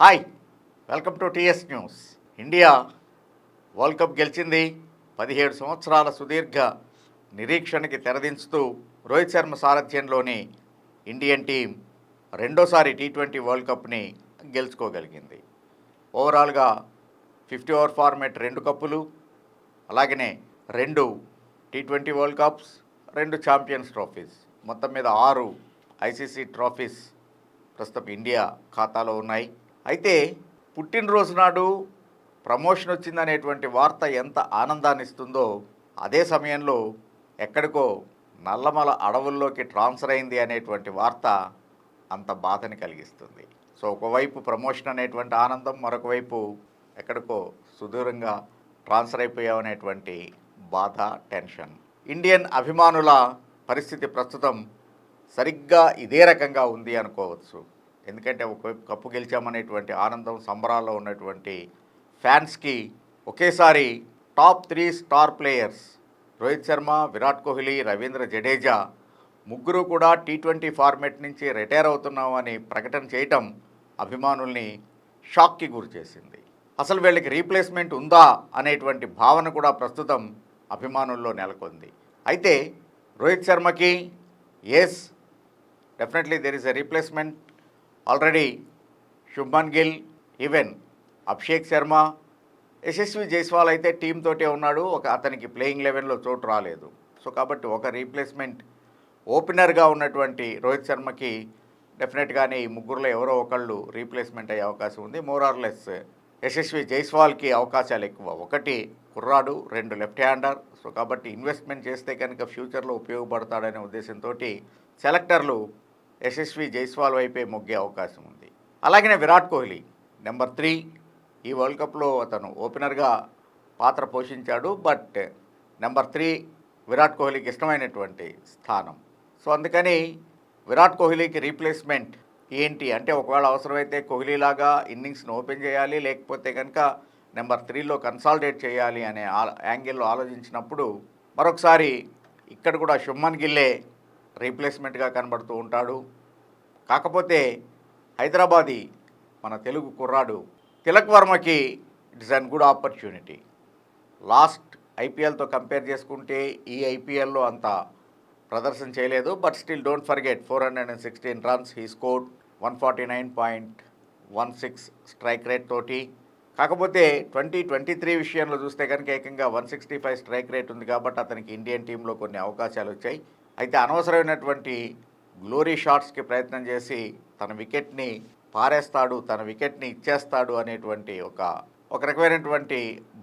Hi, welcome to TS news. India world cup గెలిచింది. 17 సంవత్సరాల సుదీర్ఘ నిరీక్షణకి తెరదించుతూ రోహిత్ శర్మ సారథ్యంలోని ఇండియన్ టీం రెండోసారి టీ20 వరల్డ్ కప్ని గెలుచుకోగలిగింది. ఓవరాల్గా 50 ఓవర్ ఫార్మేట్ 2 కప్పులు, అలాగనే 2 T20 world cups, 2 champions trophies, మొత్తం మీద 6 ఐసీసీ ట్రోఫీస్ ప్రస్తుతం ఇండియా ఖాతాలో ఉన్నాయి. అయితే పుట్టినరోజు నాడు ప్రమోషన్ వచ్చిందనేటువంటి వార్త ఎంత ఆనందాన్ని ఇస్తుందో, అదే సమయంలో ఎక్కడికో నల్లమల అడవుల్లోకి ట్రాన్స్ఫర్ అయింది అనేటువంటి వార్త అంత బాధని కలిగిస్తుంది. సో ఒకవైపు ప్రమోషన్ అనేటువంటి ఆనందం, మరొక వైపు ఎక్కడికో సుదూరంగా ట్రాన్స్ఫర్ అయిపోయామనేటువంటి బాధ, టెన్షన్. ఇండియన్ అభిమానుల పరిస్థితి ప్రస్తుతం సరిగ్గా ఇదే రకంగా ఉంది అనుకోవచ్చు. ఎందుకంటే ఒకవైపు కప్పు గెలిచామనేటువంటి ఆనందం, సంబరాల్లో ఉన్నటువంటి ఫ్యాన్స్కి ఒకేసారి top 3 star players Rohit Sharma, Virat Kohli, Ravindra Jadeja ముగ్గురు కూడా టీ20 ఫార్మేట్ నుంచి రిటైర్ అవుతున్నామని ప్రకటన చేయటం అభిమానుల్ని షాక్కి గురిచేసింది. అసలు వీళ్ళకి రీప్లేస్మెంట్ ఉందా అనేటువంటి భావన కూడా ప్రస్తుతం అభిమానుల్లో నెలకొంది. అయితే రోహిత్ శర్మకి yes, definitely there is a replacement. Already Shubman Gill, even Abhishek Sharma, Yashasvi Jaiswal అయితే టీంతోటే ఉన్నాడు. అతనికి ప్లేయింగ్ 11లో చోటు రాలేదు. సో కాబట్టి ఒక రీప్లేస్మెంట్ ఓపెనర్గా ఉన్నటువంటి రోహిత్ శర్మకి డెఫినెట్గానే ఈ ముగ్గురులో ఎవరో ఒకళ్ళు రీప్లేస్మెంట్ అయ్యే అవకాశం ఉంది. మోర్ ఆర్ లెస్ యశస్వి జైస్వాల్కి అవకాశాలు ఎక్కువ. 1 కుర్రాడు, 2 లెఫ్ట్ హ్యాండర్. సో కాబట్టి ఇన్వెస్ట్మెంట్ చేస్తే కనుక ఫ్యూచర్లో ఉపయోగపడతాడనే ఉద్దేశంతో సెలెక్టర్లు యశస్వి జైస్వాల్ వైపే మొగ్గే అవకాశం ఉంది. అలాగనే విరాట్ కోహ్లీ నెంబర్ 3 ఈ వరల్డ్ కప్లో అతను ఓపెనర్గా పాత్ర పోషించాడు. బట్ నెంబర్ 3 విరాట్ కోహ్లీకి ఇష్టమైనటువంటి స్థానం. సో అందుకని విరాట్ కోహ్లీకి రీప్లేస్మెంట్ ఏంటి అంటే, ఒకవేళ అవసరమైతే కోహ్లీలాగా ఇన్నింగ్స్ను ఓపెన్ చేయాలి, లేకపోతే కనుక నెంబర్ 3లో కన్సాలిడేట్ చేయాలి అనే యాంగిల్లో ఆలోచించినప్పుడు మరొకసారి ఇక్కడ కూడా శుభ్మన్ గిల్లే రీప్లేస్మెంట్గా కనబడుతూ ఉంటాడు. కాకపోతే హైదరాబాదీ మన తెలుగు కుర్రాడు తిలక్ వర్మకి it's an good opportunity. Last ఐపీఎల్తో కంపేర్ చేసుకుంటే ఈ ఐపీఎల్లో అంత ప్రదర్శన చేయలేదు. But still don't forget 416 runs he scored, 149.16 strike rate తోటి. కాకపోతే 2023 విషయంలో చూస్తే కనుక ఏకంగా 165 స్ట్రైక్ రేట్ ఉంది. కాబట్టి అతనికి ఇండియన్ టీంలో కొన్ని అవకాశాలు వచ్చాయి. అయితే అనవసరమైనటువంటి గ్లోరీ షాట్స్కి ప్రయత్నం చేసి తన వికెట్ని పారేస్తాడు, తన వికెట్ని ఇచ్చేస్తాడు అనేటువంటి ఒక రకమైనటువంటి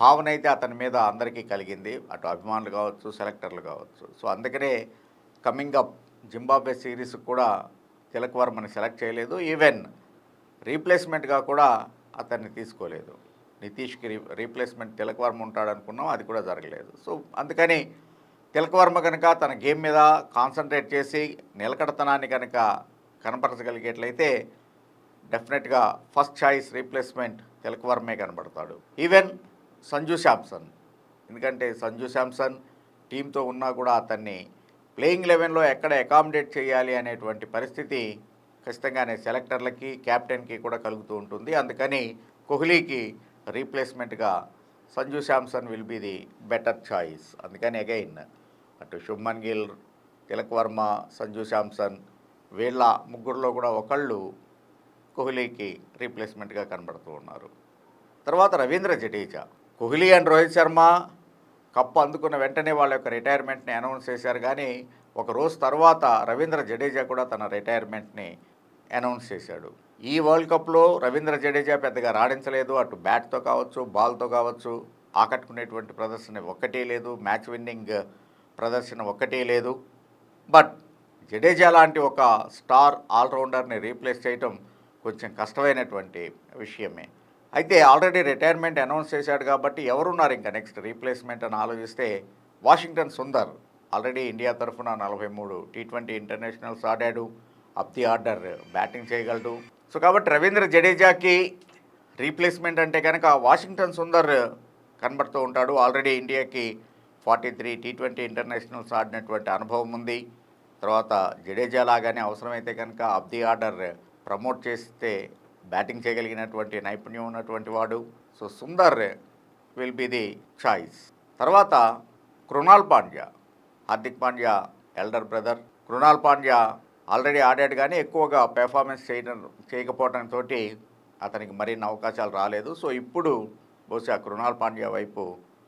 భావన అయితే అతని మీద అందరికీ కలిగింది, అటు అభిమానులు కావచ్చు, సెలెక్టర్లు కావచ్చు. సో అందుకనే కమింగ్ అప్ జింబాబ్వే సిరీస్ కూడా తిలక్ వర్మని సెలెక్ట్ చేయలేదు. ఈవెన్ రీప్లేస్మెంట్గా కూడా అతన్ని తీసుకోలేదు. నితీష్కి రీప్లేస్మెంట్ తిలక్ వర్మ ఉంటాడు అనుకున్నాం, అది కూడా జరగలేదు. సో అందుకని తిలక్ వర్మ కనుక తన గేమ్ మీద కాన్సన్ట్రేట్ చేసి నిలకడతనాన్ని కనుక కనపరచగలిగేట్లయితే డెఫినెట్గా ఫస్ట్ చాయిస్ రీప్లేస్మెంట్ తిలక్ వర్మే కనబడతాడు. ఈవెన్ సంజు శాంసన్, ఎందుకంటే సంజు శాంసన్ టీంతో ఉన్నా కూడా అతన్ని ప్లేయింగ్ 11లో ఎక్కడ అకామిడేట్ చేయాలి అనేటువంటి పరిస్థితి ఖచ్చితంగానే సెలెక్టర్లకి, క్యాప్టెన్కి కూడా కలుగుతూ ఉంటుంది. అందుకని కోహ్లీకి రీప్లేస్మెంట్గా Sanju Samson will be the better choice. అందుకని అగైన్ అటు శుభ్మన్ గిల్, తిలక్ వర్మ, సంజు శాంసన్ వీళ్ళ ముగ్గురులో కూడా ఒకళ్ళు కోహ్లీకి రీప్లేస్మెంట్గా కనబడుతూ ఉన్నారు. తర్వాత రవీంద్ర జడేజా. కోహ్లీ అండ్ రోహిత్ శర్మ కప్పు అందుకున్న వెంటనే వాళ్ళ యొక్క రిటైర్మెంట్ని అనౌన్స్ చేశారు. కానీ ఒక రోజు తర్వాత రవీంద్ర జడేజా కూడా తన రిటైర్మెంట్ని అనౌన్స్ చేశాడు. ఈ వరల్డ్ కప్లో రవీంద్ర జడేజా పెద్దగా రాణించలేదు. అటు బ్యాట్తో కావచ్చు, బాల్తో కావచ్చు ఆకట్టుకునేటువంటి ప్రదర్శన ఒక్కటే లేదు, మ్యాచ్ విన్నింగ్ ప్రదర్శన ఒక్కటే లేదు. బట్ జడేజా లాంటి ఒక స్టార్ ఆల్రౌండర్ని రీప్లేస్ చేయటం కొంచెం కష్టమైనటువంటి విషయమే. అయితే ఆల్రెడీ రిటైర్మెంట్ అనౌన్స్ చేశాడు కాబట్టి ఎవరున్నారు ఇంకా నెక్స్ట్ రీప్లేస్మెంట్ అని ఆలోచిస్తే వాషింగ్టన్ సుందర్ ఆల్రెడీ ఇండియా తరఫున 43 టీ20 ఇంటర్నేషనల్స్ ఆడాడు. అప్ ది ఆర్డర్ బ్యాటింగ్ చేయగలడు. సో కాబట్టి రవీంద్ర జడేజాకి రీప్లేస్మెంట్ అంటే కనుక వాషింగ్టన్ సుందర్ కనబడుతూ ఉంటాడు. ఆల్రెడీ ఇండియాకి 43 టీ20 ఇంటర్నేషనల్స్ ఆడినటువంటి అనుభవం ఉంది. తర్వాత జడేజా లాగానే అవసరమైతే కనుక అప్ ది ఆర్డర్ ప్రమోట్ చేస్తే బ్యాటింగ్ చేయగలిగినటువంటి నైపుణ్యం ఉన్నటువంటి వాడు. So Sundar will be the choice. తర్వాత Krunal Pandya, Hardik Pandya elder brother. Krunal Pandya already ఆడాడు కానీ ఎక్కువగా పెర్ఫార్మెన్స్ చేయకపోవడంతో అతనికి మరిన్ని అవకాశాలు రాలేదు. సో ఇప్పుడు బహుశా కృణాల్ పాండ్యా వైపు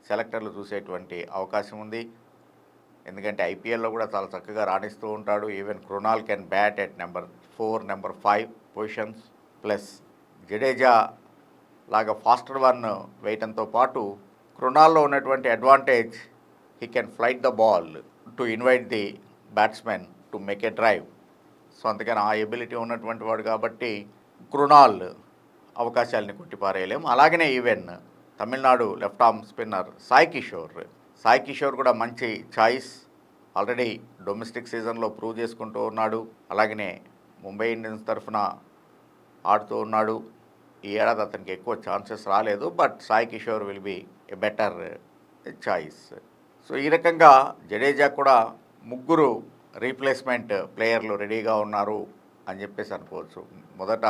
సెలెక్టర్లు చూసేటువంటి అవకాశం ఉంది. ఎందుకంటే ఐపీఎల్లో కూడా చాలా చక్కగా రాణిస్తూ ఉంటాడు. Even Krunal can bat at number 4, number 5 positions. Plus Jadeja లాగా ఫాస్టర్ వన్ వేయటంతో పాటు కృణాల్లో ఉన్నటువంటి advantage, he can flight the ball to invite the batsmen to make a drive. So అందుకని ఆ ఎబిలిటీ ఉన్నటువంటి వాడు కాబట్టి కృణాల్ అవకాశాలని కొట్టిపారేయలేము. అలాగనే even Tamil Nadu left arm spinner Sai Kishore కూడా మంచి చాయిస్. ఆల్రెడీ డొమెస్టిక్ సీజన్లో ప్రూవ్ చేసుకుంటూ ఉన్నాడు. అలాగనే ముంబై ఇండియన్స్ తరఫున ఆడుతూ ఉన్నాడు. ఈ ఏడాది అతనికి ఎక్కువ ఛాన్సెస్ రాలేదు, but Sai Kishore will be a better choice. So ఈ రకంగా జడేజా కూడా ముగ్గురు రీప్లేస్మెంట్ ప్లేయర్లు రెడీగా ఉన్నారు అని చెప్పేసి అనుకోవచ్చు. మొదట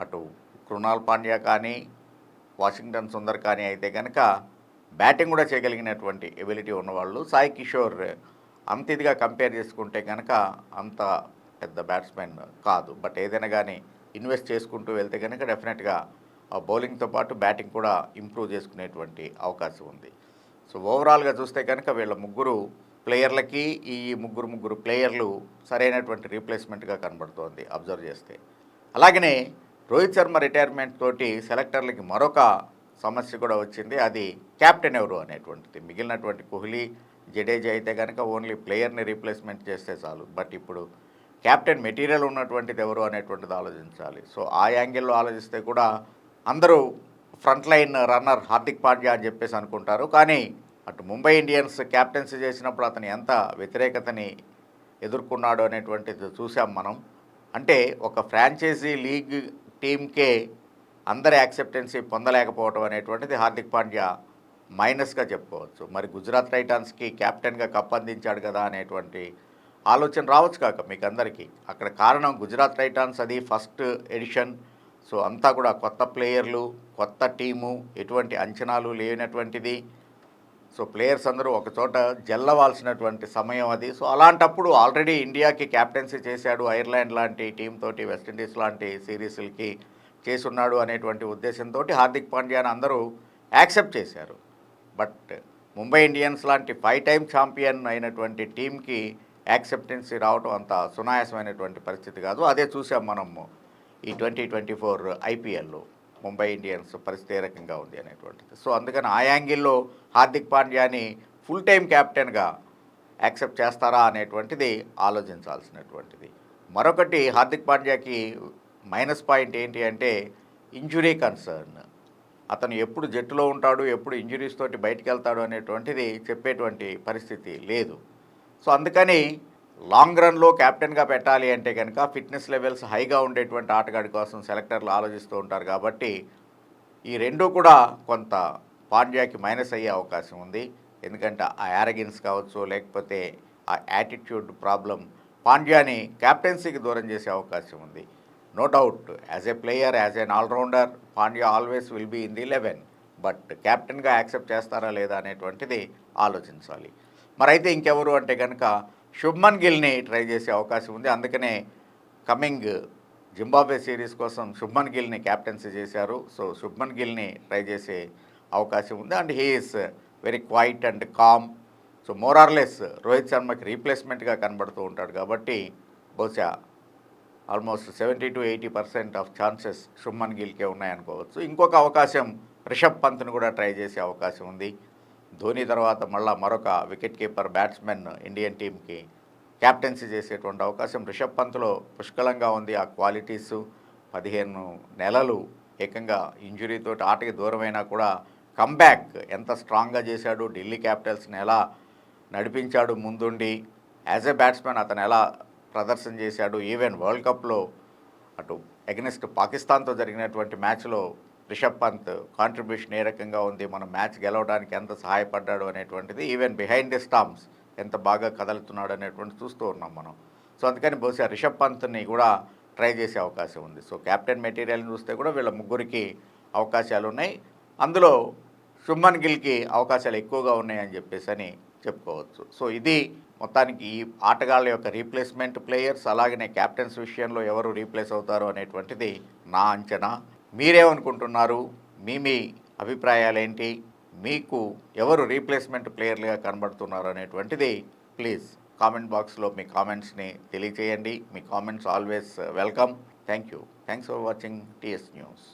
అటు కృణాల్ పాండ్యా కానీ వాషింగ్టన్ సుందర్ కానీ అయితే కనుక బ్యాటింగ్ కూడా చేయగలిగినటువంటి ఎబిలిటీ ఉన్నవాళ్ళు. సాయి కిషోర్ అంత ఇదిగా కంపేర్ చేసుకుంటే కనుక అంత పెద్ద బ్యాట్స్మెన్ కాదు, బట్ ఏదైనా కానీ ఇన్వెస్ట్ చేసుకుంటూ వెళ్తే కనుక డెఫినెట్గా ఆ బౌలింగ్తో పాటు బ్యాటింగ్ కూడా ఇంప్రూవ్ చేసుకునేటువంటి అవకాశం ఉంది. సో ఓవరాల్గా చూస్తే కనుక వీళ్ళ ముగ్గురు ప్లేయర్లకి ఈ ముగ్గురు ప్లేయర్లు సరైనటువంటి రీప్లేస్మెంట్గా కనబడుతోంది అబ్జర్వ్ చేస్తే. అలాగనే రోహిత్ శర్మ రిటైర్మెంట్ తోటి సెలెక్టర్లకి మరొక సమస్య కూడా వచ్చింది. అది కెప్టెన్ ఎవరు అనేటువంటిది. మిగిలినటువంటి కోహ్లీ, జడేజా అయితే కనుక ఓన్లీ ప్లేయర్ని రీప్లేస్మెంట్ చేస్తే చాలు, బట్ ఇప్పుడు కెప్టెన్ మెటీరియల్ ఉన్నటువంటిది ఎవరు అనేటువంటిది ఆలోచించాలి. సో ఆ యాంగిల్లో ఆలోచిస్తే కూడా అందరూ front line runner Hardik Pandya అని చెప్పేసి అనుకుంటారు. కానీ అటు ముంబై ఇండియన్స్ క్యాప్టెన్సీ చేసినప్పుడు అతను ఎంత వ్యతిరేకతని ఎదుర్కొన్నాడు అనేటువంటిది చూసాం మనం. అంటే ఒక ఫ్రాంచైజీ లీగ్ టీంకే అందరి యాక్సెప్టెన్సీ పొందలేకపోవడం అనేటువంటిది హార్దిక్ పాండ్యా మైనస్గా చెప్పుకోవచ్చు. మరి గుజరాత్ టైటాన్స్కి క్యాప్టెన్గా కప్ అందించాడు కదా అనేటువంటి ఆలోచన రావచ్చు కాక మీకు అందరికీ. అక్కడ కారణం గుజరాత్ టైటాన్స్ అది ఫస్ట్ ఎడిషన్. సో అంతా కూడా కొత్త ప్లేయర్లు, కొత్త టీము, ఎటువంటి అంచనాలు లేనటువంటిది. సో ప్లేయర్స్ అందరూ ఒకచోట జల్లవాల్సినటువంటి సమయం అది. సో అలాంటప్పుడు ఆల్రెడీ ఇండియాకి క్యాప్టెన్సీ చేశాడు, ఐర్లాండ్ లాంటి టీంతోటి, వెస్టిండీస్ లాంటి సిరీస్లకి చేసున్నాడు అనేటువంటి ఉద్దేశంతో హార్దిక్ పాండ్యాని అందరూ యాక్సెప్ట్ చేశారు. బట్ ముంబై ఇండియన్స్ లాంటి 5 టైమ్ ఛాంపియన్ అయినటువంటి టీంకి యాక్సెప్టెన్సీ రావడం అంత సునాయాసమైనటువంటి పరిస్థితి కాదు. అదే చూసాం మనము ఈ 2024 ఐపీఎల్లో ముంబై ఇండియన్స్ పరిస్థితి ఏ రకంగా ఉంది అనేటువంటిది. సో అందుకని ఆ యాంగిల్లో హార్దిక్ పాండ్యాని ఫుల్ టైం క్యాప్టెన్గా యాక్సెప్ట్ చేస్తారా అనేటువంటిది ఆలోచించాల్సినటువంటిది. మరొకటి హార్దిక్ పాండ్యాకి మైనస్ పాయింట్ ఏంటి అంటే ఇంజురీ కన్సర్న్. అతను ఎప్పుడు జట్టులో ఉంటాడు, ఎప్పుడు ఇంజురీస్ తోటి బయటికి వెళ్తాడు అనేటువంటిది చెప్పేటువంటి పరిస్థితి లేదు. సో అందుకని లాంగ్ రన్లో క్యాప్టెన్గా పెట్టాలి అంటే కనుక ఫిట్నెస్ లెవెల్స్ హైగా ఉండేటువంటి ఆటగాడి కోసం సెలెక్టర్లు ఆలోచిస్తూ ఉంటారు. కాబట్టి ఈ రెండూ కూడా కొంత పాండ్యాకి మైనస్ అయ్యే అవకాశం ఉంది. ఎందుకంటే ఆ యారగెన్స్ కావచ్చు, లేకపోతే ఆ యాటిట్యూడ్ ప్రాబ్లం పాండ్యాని క్యాప్టెన్సీకి దూరం చేసే అవకాశం ఉంది. No doubt as a player, as an allrounder Pandya always will be in the 11, but క్యాప్టెన్గా యాక్సెప్ట్ చేస్తారా లేదా అనేటువంటిది ఆలోచించాలి. మరైతే ఇంకెవరు అంటే కనుక శుభ్మన్ గిల్ని ట్రై చేసే అవకాశం ఉంది. అందుకనే కమింగ్ జింబాబ్వే సిరీస్ కోసం శుభ్మన్ గిల్ని క్యాప్టెన్సీ చేశారు. సో శుభ్మన్ గిల్ని ట్రై చేసే అవకాశం ఉంది. And he is very quiet and calm. So more or less Rohit శర్మకి రీప్లేస్మెంట్గా కనబడుతూ ఉంటాడు. కాబట్టి బహుశా almost 70 to 80% of chances Shubman గిల్కే ఉన్నాయనుకోవచ్చు. ఇంకొక అవకాశం రిషబ్ పంత్ను కూడా ట్రై చేసే అవకాశం ఉంది. ధోని తర్వాత మరొక వికెట్ కీపర్ బ్యాట్స్మెన్ ఇండియన్ టీంకి క్యాప్టెన్సీ చేసేటువంటి అవకాశం రిషబ్ పంత్లో పుష్కలంగా ఉంది. ఆ క్వాలిటీసు 15 నెలలు ఏకంగా ఇంజురీతో ఆటకి దూరమైనా కూడా కమ్బ్యాక్ ఎంత స్ట్రాంగ్గా చేశాడు, ఢిల్లీ క్యాపిటల్స్ని ఎలా నడిపించాడు ముందుండి, యాజ్ ఏ బ్యాట్స్మెన్ అతను ఎలా ప్రదర్శన చేశాడు. ఈవెన్ వరల్డ్ కప్లో అటు అగెనిస్ట్ పాకిస్తాన్తో జరిగినటువంటి మ్యాచ్లో రిషబ్ పంత్ కాంట్రిబ్యూషన్ ఏ రకంగా ఉంది, మనం మ్యాచ్ గెలవడానికి ఎంత సహాయపడ్డాడు అనేటువంటిది, ఈవెన్ బిహైండ్ ది స్టాంప్స్ ఎంత బాగా కదులుతున్నాడు అనేటువంటి చూస్తూ ఉన్నాం మనం. సో అందుకని బహుశా రిషబ్ పంత్ని కూడా ట్రై చేసే అవకాశం ఉంది. సో కెప్టెన్ మెటీరియల్ని చూస్తే కూడా వీళ్ళ ముగ్గురికి అవకాశాలు ఉన్నాయి. అందులో శుభ్మన్ గిల్కి అవకాశాలు ఎక్కువగా ఉన్నాయని చెప్పేసి అని చెప్పుకోవచ్చు. సో ఇది మొత్తానికి ఈ ఆటగాళ్ళ యొక్క రీప్లేస్మెంట్ ప్లేయర్స్, అలాగనే క్యాప్టెన్స్ విషయంలో ఎవరు రీప్లేస్ అవుతారు అనేటువంటిది నా అంచనా. మీరేమనుకుంటున్నారు? మీ అభిప్రాయాలేంటి? మీకు ఎవరు రీప్లేస్మెంట్ ప్లేయర్లుగా కనబడుతున్నారు అనేటువంటిది ప్లీజ్ కామెంట్ బాక్స్లో మీ కామెంట్స్ని తెలియచేయండి. మీ comments always welcome. Thank you. Thanks for watching TS news.